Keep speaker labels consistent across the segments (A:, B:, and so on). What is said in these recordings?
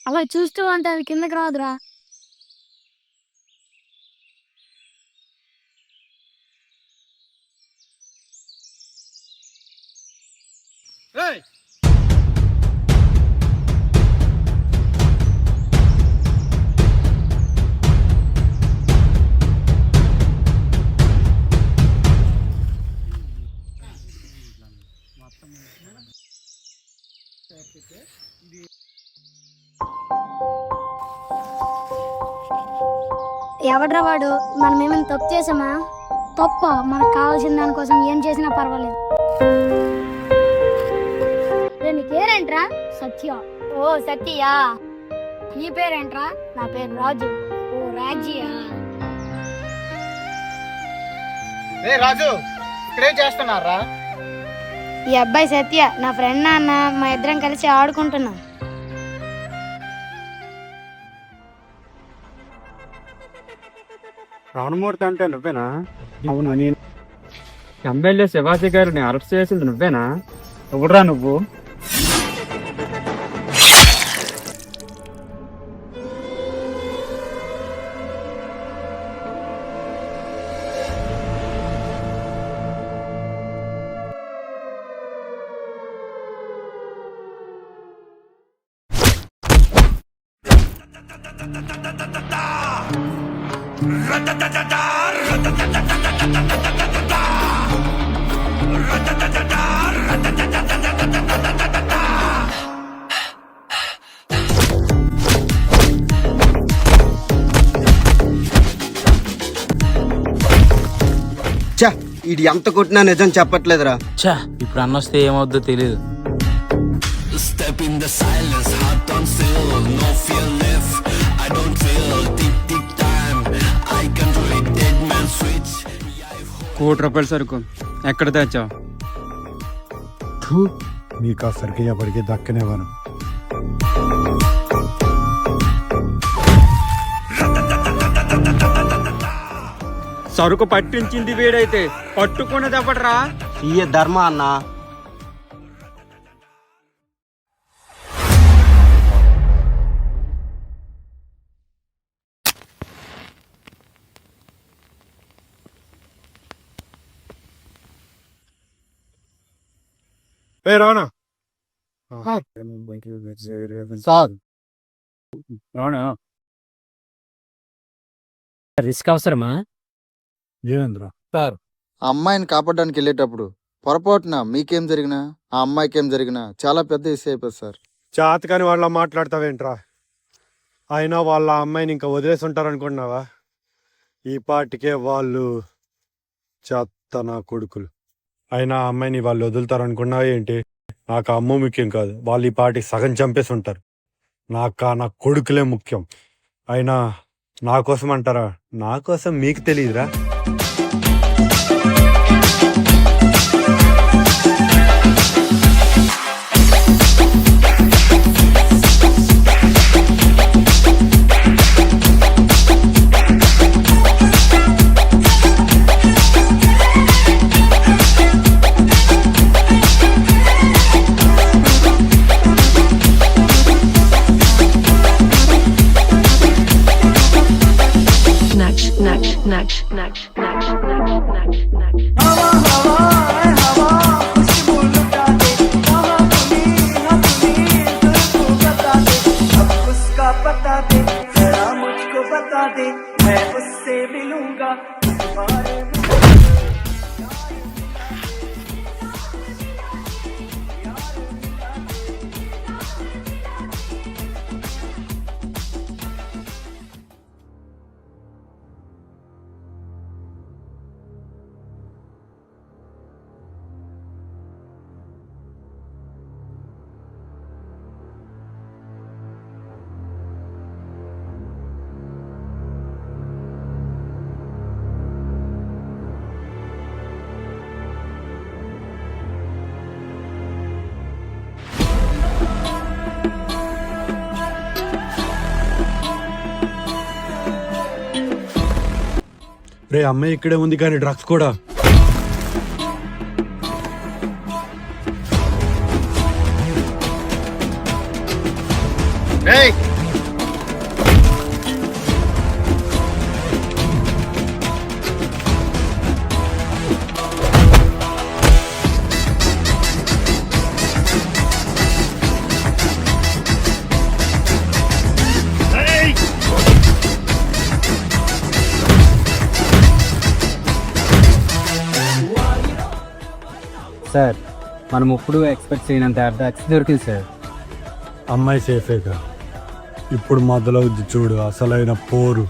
A: అలా చూస్తూ అంటే అది కిందకి రాదురా. ఎవడ్రా వాడు? మనం ఏమైనా తప్పు చేసామా? తప్ప మనకు కావాల్సిన దానికోసం ఏం చేసినా పర్వాలేదు. నీ పేరేంట్రా? సత్య. ఓ సత్యయా. నీ పేరేంట్రా? నా పేరు రాజు. ఓ రాజియా.
B: రాజు ఇక్కడేం చేస్తున్నారా?
A: ఈ అబ్బాయి సత్య నా ఫ్రెండ్ నాన్న. మా ఇద్దరం కలిసి ఆడుకుంటున్నాం.
C: రావణమూర్తి అంటే నువ్వేనా?
D: అవునా? నేను ఎమ్మెల్యే శివాజీ గారిని అరెస్ట్ చేసింది నువ్వేనా? ఎవరురా నువ్వు?
E: చా ఇది ఎంత కొట్టినా నిజం చెప్పట్లేదురా.
F: చా ఇప్పుడు అన్నొస్తే ఏమవుద్దో తెలియదు.
C: ₹1,00,00,000 సరుకు ఎక్కడ తెచ్చావు?
G: మీకు ఆ సరికి ఎవరికి దక్కనేవాను.
C: సరుకు పట్టించింది వీడైతే పట్టుకున్నది ఎవడరా?
E: ఈ ధర్మ అన్న.
G: రానా
D: సార్ రిస్క్ అవసరమా?
G: ఏమేంద్రా?
H: సార్, ఆ అమ్మాయిని కాపాడడానికి వెళ్ళేటప్పుడు పొరపాటున మీకేం జరిగినా ఆ అమ్మాయికి ఏం జరిగినా చాలా పెద్ద ఇష్యూ అయిపోతుంది సార్.
G: చాతకాని వాళ్ళ మాట్లాడతావేంట్రా? అయినా వాళ్ళ అమ్మాయిని ఇంకా వదిలేసి ఉంటారనుకుంటున్నావా? ఈ పాటికే వాళ్ళు చెత్త నా కొడుకులు. అయినా ఆ అమ్మాయిని వాళ్ళు వదులుతారనుకున్నావా ఏంటి? నాకు ఆ అమ్మ ముఖ్యం కాదు, వాళ్ళు ఈ పాటికి సగం చంపేసి ఉంటారు. నా కొడుకులే ముఖ్యం. అయినా నా కోసం అంటారా? నా కోసం మీకు తెలియదురా. రే అమ్మాయి ఇక్కడే ఉంది కానీ డ్రగ్స్ కూడా.
B: రేయ్
D: సార్ మనం ఇప్పుడు ఎక్స్పెక్ట్ చేయనంత డ్రగ్స్ దొరికింది సార్.
G: అమ్మాయి సేఫేగా. ఇప్పుడు మొదలవుద్ది చూడు అసలైన పోరు.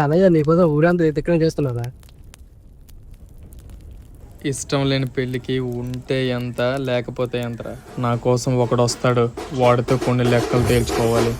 I: అన్నయ్య నీకోసం ఊరంతా ఎత్తుకనే చేస్తున్నారా?
J: ఇష్టం లేని పెళ్ళికి ఉంటే ఎంత లేకపోతే ఎంతరా? నా కోసం ఒకడు వస్తాడు, వాడితో కొన్ని లెక్కలు తేల్చుకోవాలి.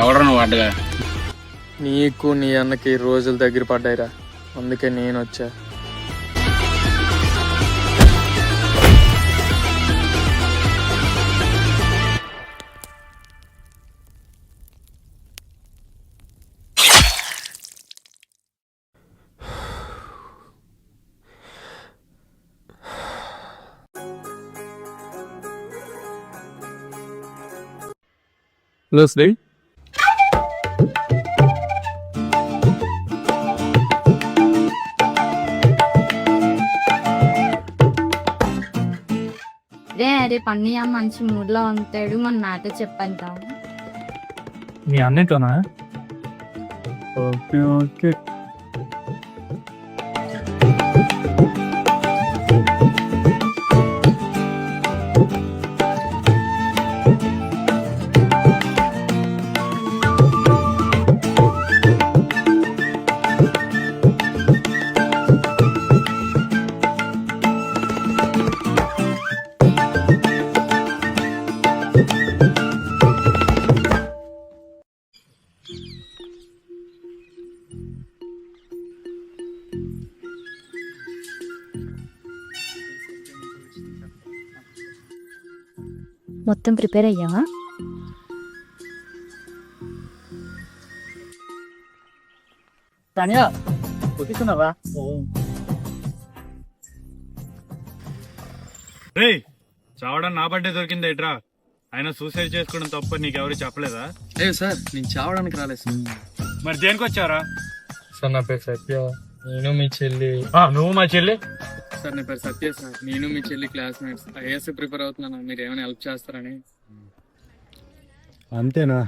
F: ఎవడరా నువ్వు అడ్డగా?
J: నీకు నీ అన్నకి రోజులు దగ్గర పడ్డాయిరా, అందుకే నేను వచ్చా.
I: లూస్లీ
A: రేపు అన్నయ్య మంచి మూడ్లో ఉంటాడు, మన మాట చెప్పంటాం.
I: మీ అన్నింటోనా?
D: Okay okay.
A: మొత్తం ప్రిపేర్ అయ్యావా?
I: తనియా కొట్టిస్తున్నావా?
G: రే చావడం నా బర్త్డే దొరికింది ఏట్రా? ఆయన సూసైడ్ చేసుకోవడం తప్ప నీకెవరు చెప్పలేదా?
J: లేదు సార్, నేను చావడానికి రాలేదు సార్.
G: మరి దేనికి వచ్చారా?
J: సార్ నా పేరు సత్య, నేను మీ చెల్లి.
G: నువ్వు మా చెల్లి?
J: సార్ నా పేరు సత్య సార్, నేను మీ చెల్లి క్లాస్మేట్స్. ఐఏఎస్ ప్రిపేర్ అవుతున్నాను, మీరు ఏమైనా హెల్ప్ చేస్తారని.
G: అంతేనా?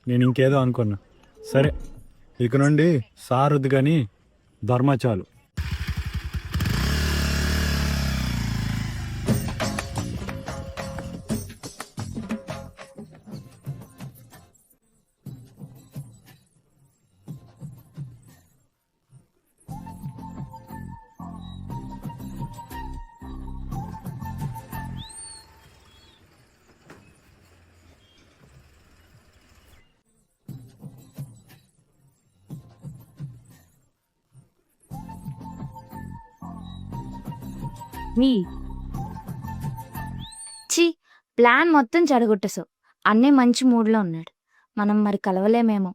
G: నేను ఇంకేదో అనుకున్నా. సరే ఇక నుండి సారొద్దు కానీ ధర్మ చాలు.
A: ప్లాన్ మొత్తం చెడగొట్టేసావు. అన్నయ్య మంచి మూడ్లో ఉన్నాడు, మనం మరి కలవలేమేమో.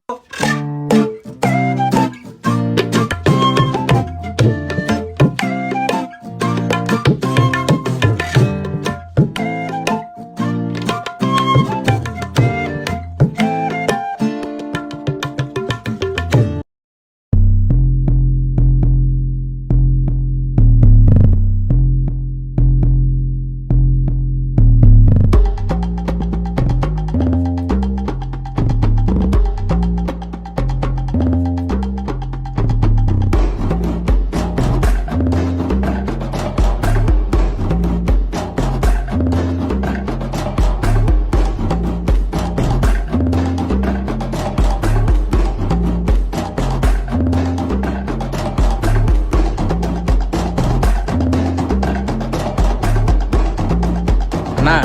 F: అన్నా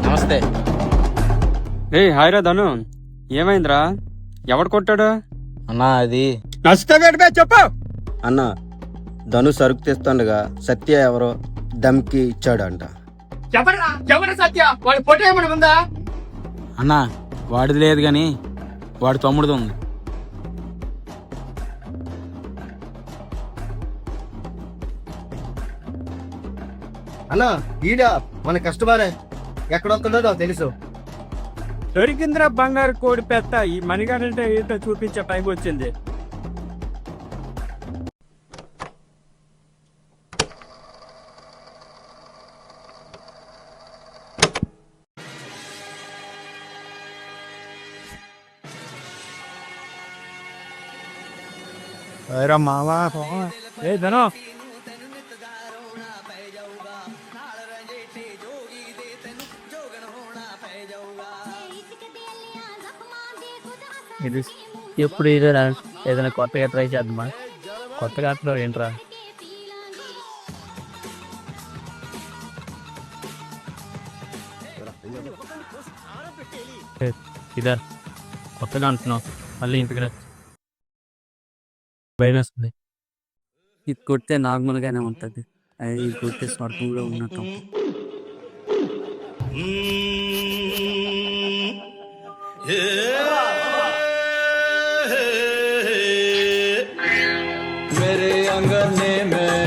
F: నమస్తే.
C: హాయ్ రా ధను, ఏమైందిరా? ఎవడు కొట్టాడు?
E: అన్నా అది
C: నష్టమే చెప్పు.
E: అన్న ధను సరుకు తెస్తుండగా సత్య ఎవరో దమ్కి ఇచ్చాడు అంట.
F: అన్నా వాడిది లేదు గాని వాడి తమ్ముడితో ఉంది.
B: అన్నా ఈడ మన కస్టమరే ఎక్కడ వస్తుందో తెలుసు.
D: దొరికిందిరా బంగారు కోడి పెద్ద. ఈ మణిగాడంటే ఏంటో చూపించే టైం వచ్చింది.
G: మావా
D: ఏ ధనో,
I: ఇది ఎప్పుడు ఇదేనా? ఏదైనా కొత్తగా ట్రై చేద్దామా? కొత్తగా అంటున్నావు ఏంట్రా? ఇదా కొత్తగా అంటున్నావు, మళ్ళీ ఇంటికి భయం వేస్తుంది. ఇది కొడితే నార్మల్గానే ఉంటుంది, అది కొడితే స్వర్గంలో ఉన్నట్టు.
J: मेरे अंगने में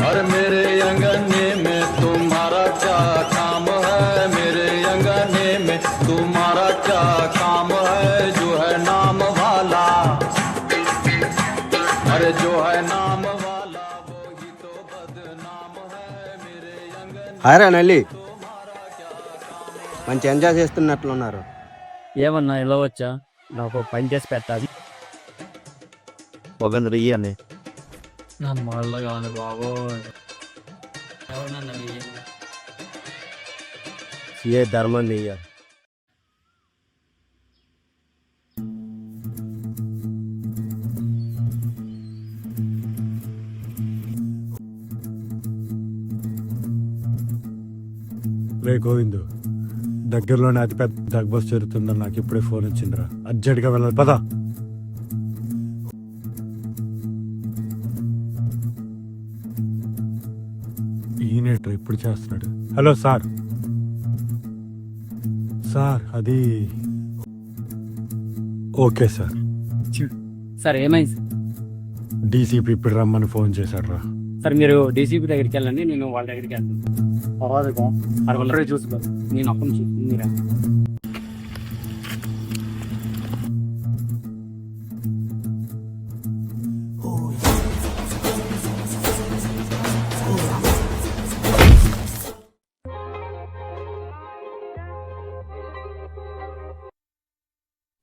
J: और मेरे अंगने में तुम्हारा क्या काम है? मेरे अंगने में तुम्हारा क्या काम है? जो है नाम वाला, अरे जो है नाम वाला वही तो बदनाम है। मेरे अंगने
E: హాయ్ రా నల్లి, మంచి ఎంజాయ్ చేస్తున్నట్లున్నారు.
I: ఏమన్నా ఇలా వచ్చా? నాకు పని చేసి పెట్టాలి.
J: నా మళ్ళీ కాదు బాబు.
E: ఏ ధర్మం చెయ్యాలి.
G: రే గోవిందు, దగ్గరలోనే అతిపెద్ద డ్రగ్ బస్ జరుగుతుందని నాకు ఇప్పుడే ఫోన్ వచ్చిందిరా. అర్జెంట్గా వెళ్ళాలి, పదా. ఈయనేట్రా ఇప్పుడు చేస్తున్నాడు. హలో సార్, సార్ అది ఓకే సార్.
I: సార్ ఏమైంది?
G: డీసీపీ ఇప్పుడు రమ్మని ఫోన్ చేశాడు రా.
I: సార్ మీరు డీసీపీ దగ్గరికి వెళ్ళండి, నేను వాళ్ళ దగ్గరికి వెళ్తాను. అరవై చూసుకో, నేను అప్పటి నుంచి మీరా.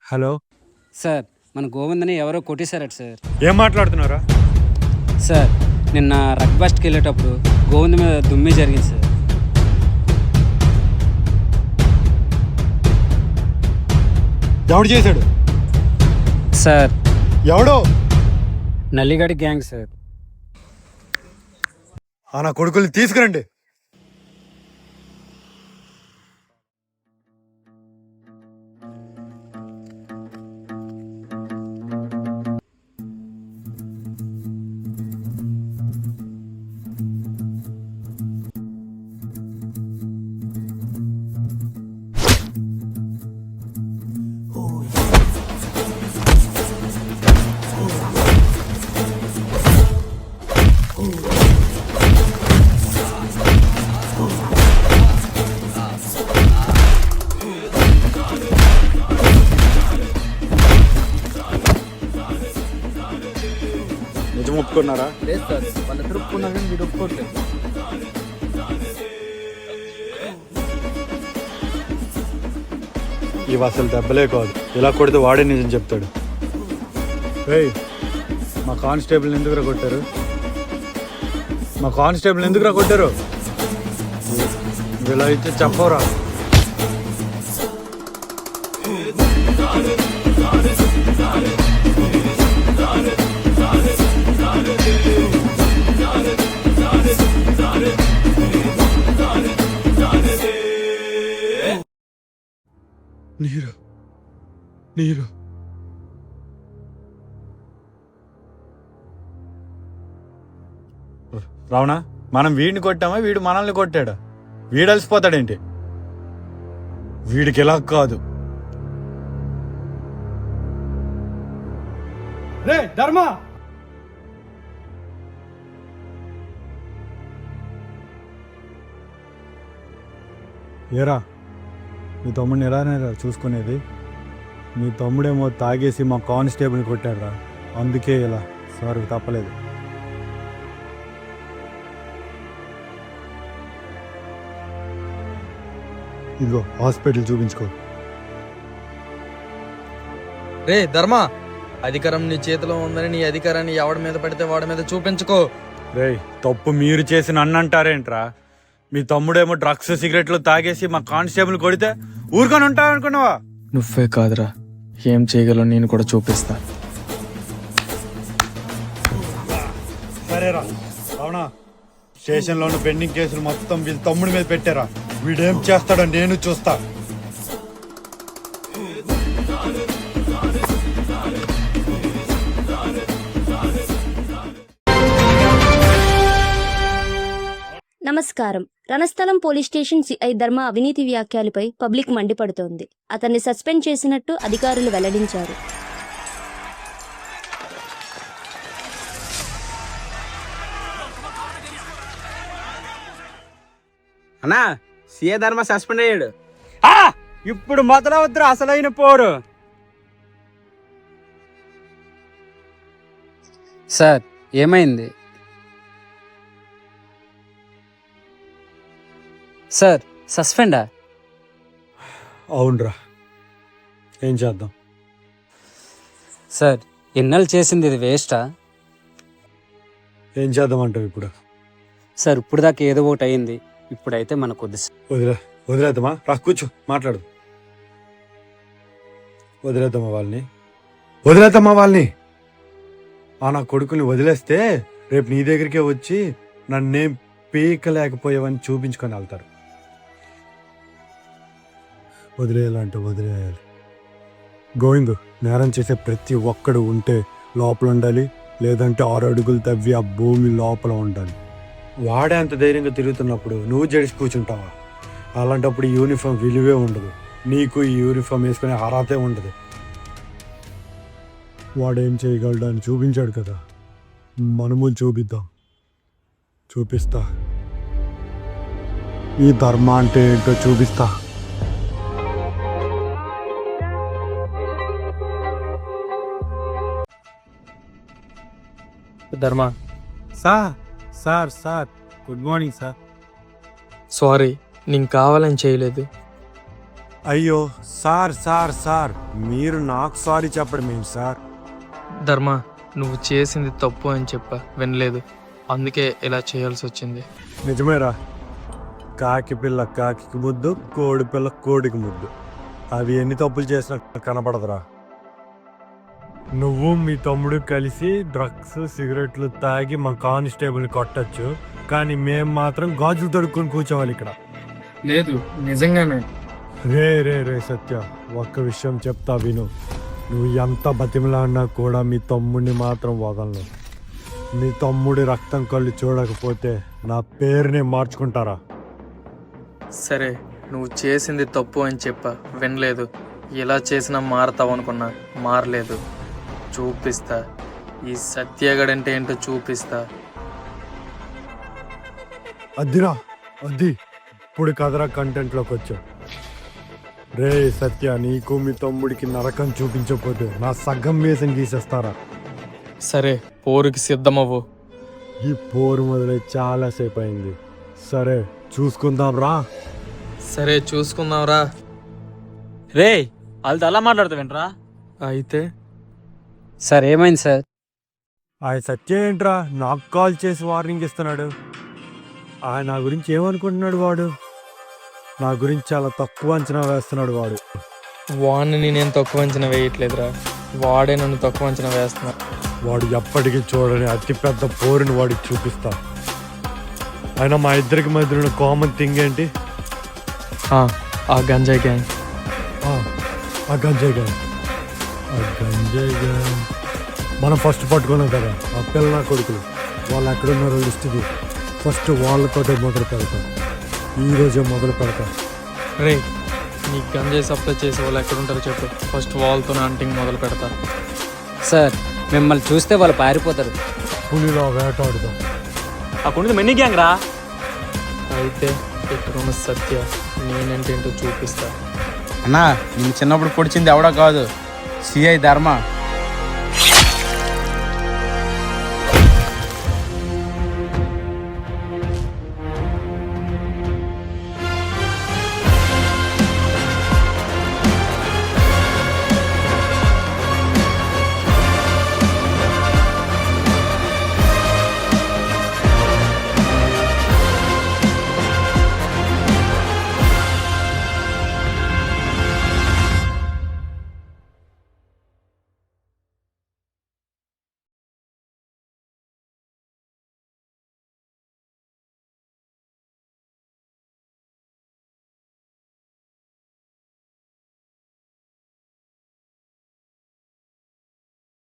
G: హలో
K: సార్, మన గోవిందని ఎవరో కొట్టేశారట సార్.
G: ఏం మాట్లాడుతున్నారా?
K: సార్, నిన్న రగ్ బస్ట్కి వెళ్ళేటప్పుడు గోవింద మీద దుమ్మి జరిగింది సార్.
G: ఎవడు చేశాడు?
K: సార్,
G: ఎవడో
K: నల్లిగడి గ్యాంగ్ సార్.
G: నా కొడుకుల్ని తీసుకురండి. నిజం ఒప్పుకున్నారా?
H: లేదు సార్, వాళ్ళు ఎదురు ఒప్పుకున్నా కానీ మీరు ఒప్పుకోవట్లేదు.
G: ఇవి అసలు దెబ్బలే కాదు, ఇలా కొడితే వాడే నిజం చెప్తాడు. ఏయ్, మా కానిస్టేబుల్ ఎందుకురా కొట్టారు? మా కానిస్టేబుల్ ఎందుకురా కొట్టారు? ఇలా అయితే చెప్పవరా? నీరు నీరు రావణ, మనం వీడిని కొట్టామా వీడు మనల్ని కొట్టాడా? వీడు అలసిపోతాడేంటి? వీడికి ఎలా కాదు, ధర్మ ఏరా మీ తమ్ముడిని ఎలానేరా చూసుకునేది? మీ తమ్ముడేమో తాగేసి మా కానిస్టేబుల్ని కొట్టాడురా, అందుకే ఇలా సారీ తప్పలేదు. ఇదిగో హాస్పిటల్ చూపించుకో.
F: రే ధర్మ, అధికారం నీ చేతిలో ఉందని నీ అధికారాన్ని ఎవడి మీద పడితే వాడి మీద చూపించుకో.
G: రేయ్, తప్పు మీరు చేసి నన్ను అంటారేంట్రా? మీ తమ్ముడేమో డ్రగ్స్ సిగరెట్లు తాగేసి మా కానిస్టేబుల్ కొడితే ఊరుకొని ఉంటావనుకున్నావా?
I: నువ్వే కాదురా, ఏం చేయగలను నేను కూడా చూపిస్తా.
G: సరేరా అవునా, స్టేషన్లో ఉన్న పెండింగ్ కేసులు మొత్తం వీళ్ళ తమ్ముడి మీద పెట్టారా? వీడేం చేస్తాడో నేను చూస్తా.
A: నమస్కారం. రణస్థలం పోలీస్ స్టేషన్ సిఐ ధర్మ అవినీతి వ్యాఖ్యలపై పబ్లిక్ మండిపడుతోంది. అతన్ని సస్పెండ్ చేసినట్టు అధికారులు వెల్లడించారు.
C: అన్నా, సీఏ ధర్మ సస్పెండ్ అయ్యాడు.
D: ఇప్పుడు మొదలవద్దురా అసలైన పోరు.
K: సార్ ఏమైంది? సార్ సస్పెండా?
G: అవునరా, ఏం చేద్దాం?
K: సార్ ఎన్నెళ్ళు చేసింది ఇది వేస్టా?
G: ఏం చేద్దాం అంటావు ఇప్పుడు?
K: సార్ ఇప్పుడు దాకా ఏదో ఒకటి అయింది, ఇప్పుడైతే మనకు వద్దు సార్.
G: వదిలేద్దామా? రా కూర్చో, మాట్లాడు. వదిలేద్దామా వాళ్ళని? నా కొడుకుని వదిలేస్తే రేపు నీ దగ్గరికే వచ్చి నన్నేం పీకలేకపోయావని చూపించుకొని వెళ్తారు. వదిలేయాలంటే వదిలేయాలి. గోవిందు, నేరం చేసే ప్రతి ఒక్కడు ఉంటే లోపల ఉండాలి, లేదంటే 6 అడుగులు తవ్వి ఆ భూమి లోపల ఉండాలి. వాడే అంత ధైర్యంగా తిరుగుతున్నప్పుడు నువ్వు జడిసి కూర్చుంటావా? అలాంటప్పుడు ఈ యూనిఫామ్ విలువే ఉండదు, నీకు ఈ యూనిఫామ్ వేసుకునే అర్హతే ఉండదు. వాడేం చేయగలడు అని చూపించాడు కదా, మనము చూపిద్దాం. చూపిస్తా, ఈ ధర్మ అంటే ఏంటో చూపిస్తా.
I: ధర్మ,
G: sir good morning sir.
I: Sorry, నేను కావాలని చేయలేదు.
G: అయ్యో సార్ మీరు నాకు సారీ చెప్పడం ఏంటి సార్?
I: ధర్మ, నువ్వు చేసింది తప్పు అని చెప్పా, వినలేదు, అందుకే ఇలా చేయాల్సి వచ్చింది.
G: నిజమేరా, కాకి పిల్ల కాకి ముద్దు, కోడి పిల్ల కోడికి ముద్దు. అవి ఎన్ని తప్పులు చేసినా కనపడదురా. నువ్వు మీ తమ్ముడు కలిసి డ్రగ్స్ సిగరెట్లు తాగి మా కానిస్టేబుల్ కొట్టచ్చు, కానీ మేం మాత్రం గాజులు తడుక్కొని కూర్చోవాలి ఇక్కడ.
I: లేదు, నిజంగానే.
G: రే సత్య, ఒక్క విషయం చెప్తా విను. నువ్వు ఎంత బతిమలాడినా కూడా మీ తమ్ముడిని మాత్రం వదలను. మీ తమ్ముడి రక్తం కళ్ళు చూడకపోతే నా పేరునే మార్చుకుంటారా?
I: సరే, నువ్వు చేసింది తప్పు అని చెప్పా, వినలేదు. ఇలా చేసినా మారతావు అనుకున్నా, మారలేదు. చూపిస్తా, ఈ సత్యగడంటే ఏంటో చూపిస్తా.
G: అద్దిరా అద్ది, ఇప్పుడు కదరా కంటెంట్లోకి వచ్చావు. రే సత్య, నీకు మీ తమ్ముడికి నరకం చూపించకపోతే నా సగం వేసం గీసేస్తారా?
I: సరే, పోరుకి సిద్ధమవ్వు.
G: ఈ పోరు మొదలై చాలాసేపు అయింది. సరే చూసుకుందాం రా.
I: సరే చూసుకుందాంరా.
C: రే, వాళ్ళతో అలా మాట్లాడతావేంట్రా?
I: అయితే
K: సార్ ఏమైంది సార్?
G: ఆయన సత్య ఏంట్రా నాకు కాల్ చేసి వార్నింగ్ ఇస్తున్నాడు? ఆయన నా గురించి ఏమనుకుంటున్నాడు? వాడు నా గురించి చాలా తక్కువ అంచనా వేస్తున్నాడు.
I: వాడిని నేనేం తక్కువ అంచనా వేయట్లేదురా, వాడే నన్ను తక్కువ అంచనా వేస్తున్నా.
G: వాడు ఎప్పటికీ చూడని అతిపెద్ద పోరుని వాడికి చూపిస్తా. అయినా మా ఇద్దరికి మధ్య ఉన్న కామన్ థింగ్ ఏంటి?
I: ఆ గంజాయి గ్యాంగ్.
G: ఆ గంజాయి గ్యాంగ్. మనం ఫస్ట్ పట్టుకున్నాం కదా ఆ పిల్ల నా కొడుకులు, వాళ్ళు ఎక్కడున్నారో లిస్ట్ ఇది. ఫస్ట్ వాళ్ళతోటే మొదలు పెడతాం, ఈరోజే మొదలు పెడతాం.
I: రే, నీ గంజాయి సప్లై చేసే వాళ్ళు ఎక్కడుంటారో చెప్పు, ఫస్ట్ వాళ్ళతో హంటింగ్ మొదలు పెడతా.
K: సార్ మిమ్మల్ని చూస్తే వాళ్ళు పారిపోతారు.
G: పులిలో వేటాడుదాం.
C: అక్కడ మెన్ని గ్యాంగ్ రా.
F: అయితే ఇక్కడ సత్య నేనంటేంటో చూపిస్తా.
C: అన్నా నేను చిన్నప్పుడు పొడిచింది ఎవడో కాదు, సిఐ ధర్మ.